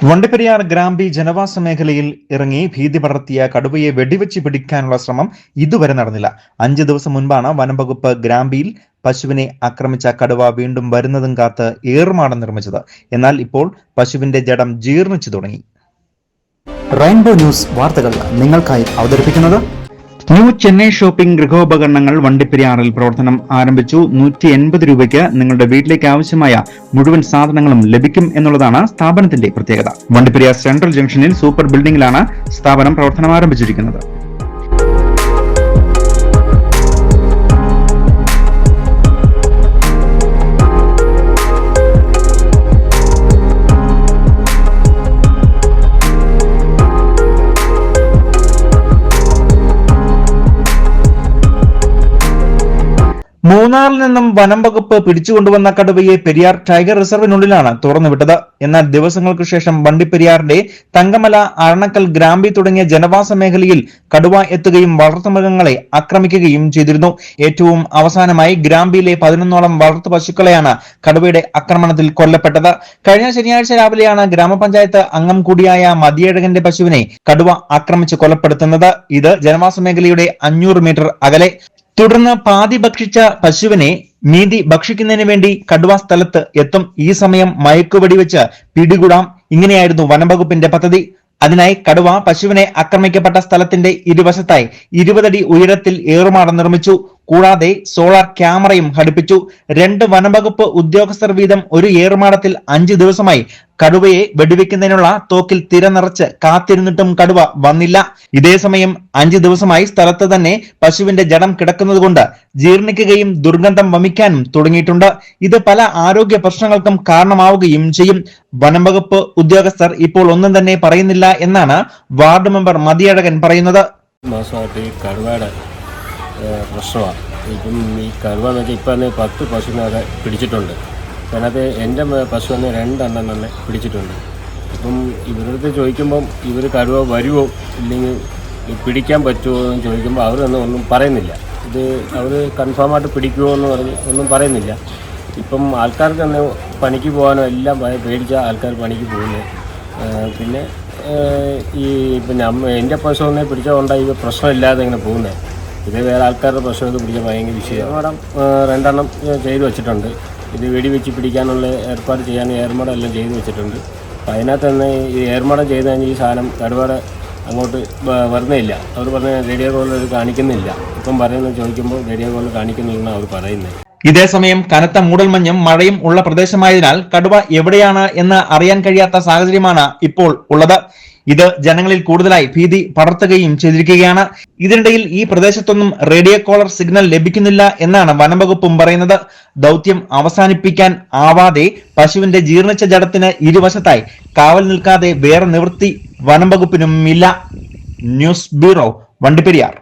വണ്ടിപ്പെരിയാർ ഗ്രാമ്പി ജനവാസ മേഖലയിൽ ഇറങ്ങി ഭീതി പടർത്തിയ കടുവയെ വെടിവെച്ച് പിടിക്കാനുള്ള ശ്രമം ഇതുവരെ നടന്നില്ല. 5 ദിവസം മുൻപാണ് വനംവകുപ്പ് ഗ്രാമ്പിയിൽ പശുവിനെ ആക്രമിച്ച കടുവ വീണ്ടും വരുന്നതും കാത്ത് ഏറുമാടം നിർമ്മിച്ചത്. എന്നാൽ ഇപ്പോൾ പശുവിന്റെ ജഡം ജീർണിച്ചു തുടങ്ങി. റെയിൻബോ ന്യൂസ് വാർത്തകൾ നിങ്ങൾക്കായി അവതരിപ്പിക്കുന്നത് ന്യൂ ചെന്നൈ ഷോപ്പിംഗ് ഗൃഹോപകരണങ്ങൾ വണ്ടിപ്പെരിയാറിൽ പ്രവർത്തനം ആരംഭിച്ചു. 180 രൂപയ്ക്ക് നിങ്ങളുടെ വീട്ടിലേക്ക് ആവശ്യമായ മുഴുവൻ സാധനങ്ങളും ലഭിക്കും എന്നുള്ളതാണ് സ്ഥാപനത്തിന്റെ പ്രത്യേകത. വണ്ടിപ്പെരിയാർ സെൻട്രൽ ജംഗ്ഷനിൽ സൂപ്പർ ബിൽഡിംഗിലാണ് സ്ഥാപനം പ്രവർത്തനം ആരംഭിച്ചിരിക്കുന്നത്. മൂന്നാറിൽ നിന്നും വനം വകുപ്പ് പിടിച്ചുകൊണ്ടുവന്ന കടുവയെ പെരിയാർ ടൈഗർ റിസർവിനുള്ളിലാണ് തുറന്നുവിട്ടത്. എന്നാൽ ദിവസങ്ങൾക്ക് ശേഷം വണ്ടിപ്പെരിയാറിന്റെ തങ്കമല, അരണക്കൽ, ഗ്രാമ്പി തുടങ്ങിയ ജനവാസ മേഖലയിൽ കടുവ എത്തുകയും വളർത്തുമൃഗങ്ങളെ ആക്രമിക്കുകയും ചെയ്തിരുന്നു. ഏറ്റവും അവസാനമായി ഗ്രാമ്പിയിലെ 11ഓളം വളർത്തു പശുക്കളെയാണ് കടുവയുടെ ആക്രമണത്തിൽ കൊല്ലപ്പെട്ടത്. കഴിഞ്ഞ ശനിയാഴ്ച രാവിലെയാണ് ഗ്രാമപഞ്ചായത്ത് അംഗം കൂടിയായ മതിയഴകന്റെ പശുവിനെ കടുവ ആക്രമിച്ച് കൊലപ്പെടുത്തുന്നത്. ഇത് ജനവാസ മേഖലയുടെ 500 മീറ്റർ അകലെ. തുടർന്ന് പാതി ഭക്ഷിച്ച പശുവിനെ മീതി ഭക്ഷിക്കുന്നതിന് വേണ്ടി കടുവ സ്ഥലത്ത് എത്തും. ഈ സമയം മയക്കുവെടിവെച്ച് പിടികൂടാം. ഇങ്ങനെയായിരുന്നു വനംവകുപ്പിന്റെ പദ്ധതി. അതിനായി കടുവ പശുവിനെ ആക്രമിക്കപ്പെട്ട സ്ഥലത്തിന്റെ ഇരുവശത്തായി 20 അടി ഉയരത്തിൽ ഏറുമാടം നിർമ്മിച്ചു. കൂടാതെ സോളാർ ക്യാമറയും ഘടിപ്പിച്ചു. 2 വനംവകുപ്പ് ഉദ്യോഗസ്ഥർ വീതം ഒരു ഏറുമാടത്തിൽ 5 ദിവസമായി കടുവയെ വെടിവെക്കുന്നതിനുള്ള തോക്കിൽ തിര നിറച്ച് കാത്തിരുന്നിട്ടും കടുവ വന്നില്ല. ഇതേസമയം 5 ദിവസമായി സ്ഥലത്ത് തന്നെ പശുവിന്റെ ജഡം കിടക്കുന്നതുകൊണ്ട് ജീർണിക്കുകയും ദുർഗന്ധം വമിക്കാനും തുടങ്ങിയിട്ടുണ്ട്. ഇത് പല ആരോഗ്യ പ്രശ്നങ്ങൾക്കും കാരണമാവുകയും ചെയ്യും. വനംവകുപ്പ് ഉദ്യോഗസ്ഥർ ഇപ്പോൾ ഒന്നും തന്നെ പറയുന്നില്ല എന്നാണ് വാർഡ് മെമ്പർ മതിയഴകൻ പറയുന്നത്. പ്രശ്നമാണ്. ഇപ്പം ഈ കടുവ എന്ന് വെച്ചാൽ ഇപ്പം 10 പശുവിനെ പിടിച്ചിട്ടുണ്ട്. അതിനകത്ത് എൻ്റെ പശു തന്നെ 2 എണ്ണം തന്നെ പിടിച്ചിട്ടുണ്ട്. ഇപ്പം ഇവരടുത്ത് ചോദിക്കുമ്പം ഇവർ കടുവ വരുമോ ഇല്ലെങ്കിൽ പിടിക്കാൻ പറ്റുമോ എന്ന് ചോദിക്കുമ്പോൾ അവരൊന്നും ഒന്നും പറയുന്നില്ല. ഇത് അവർ കൺഫേമായിട്ട് പിടിക്കുമോ എന്ന് പറഞ്ഞ് ഒന്നും പറയുന്നില്ല. ഇപ്പം ആൾക്കാർക്ക് തന്നെ പണിക്ക് പോകാനോ എല്ലാം പേടിച്ച ആൾക്കാർ പണിക്ക് പോകുന്നത്. പിന്നെ ഈ പിന്നെ എൻ്റെ പശു ഒന്നേ പിടിച്ചതുകൊണ്ടാണ് ഈ പ്രശ്നമില്ലാതെ ഇങ്ങനെ പോകുന്നത്. ഇത് വേറെ ആൾക്കാരുടെ പ്രശ്നമൊക്കെ പിടിക്കാൻ ഭയങ്കര വിഷയം. ഏർമാടം 2 എണ്ണം ചെയ്തു വെച്ചിട്ടുണ്ട്. ഇത് വെടിവെച്ച് പിടിക്കാനുള്ള ഏർപ്പാട് ചെയ്യാൻ ഏർമാടം എല്ലാം ചെയ്തു വെച്ചിട്ടുണ്ട്. അപ്പം അതിനകത്ത് തന്നെ ഈ ഏർമാടം ചെയ്ത് കഴിഞ്ഞാൽ ഈ സാധനം കടുവയുടെ അങ്ങോട്ട് വരുന്നില്ല. അവർ പറഞ്ഞ റേഡിയോ കോളിൽ കാണിക്കുന്നില്ല. ഇപ്പം പറയുന്നത് ചോദിക്കുമ്പോൾ റേഡിയോ കോളിൽ കാണിക്കുന്നില്ലെന്നാണ് അവർ പറയുന്നത്. ഇതേസമയം കനത്ത മൂടൽമഞ്ഞും മഴയും ഉള്ള പ്രദേശമായതിനാൽ കടുവ എവിടെയാണ് എന്ന് അറിയാൻ കഴിയാത്ത സാഹചര്യമാണ് ഇപ്പോൾ ഉള്ളത്. ഇത് ജനങ്ങളിൽ കൂടുതലായി ഭീതി പടർത്തുകയും ചെയ്തിരിക്കുകയാണ്. ഇതിനിടയിൽ ഈ പ്രദേശത്തൊന്നും റേഡിയോ കോളർ സിഗ്നൽ ലഭിക്കുന്നില്ല എന്നാണ് വനംവകുപ്പും പറയുന്നത്. ദൗത്യം അവസാനിപ്പിക്കാൻ ആവാതെ പശുവിന്റെ ജീർണിച്ച ജഡത്തിന് ഇരുവശത്തായി കാവൽ നിൽക്കാതെ വേറെ നിവൃത്തി വനംവകുപ്പിനും ഇല്ല. News bureau, Vandiperiyar.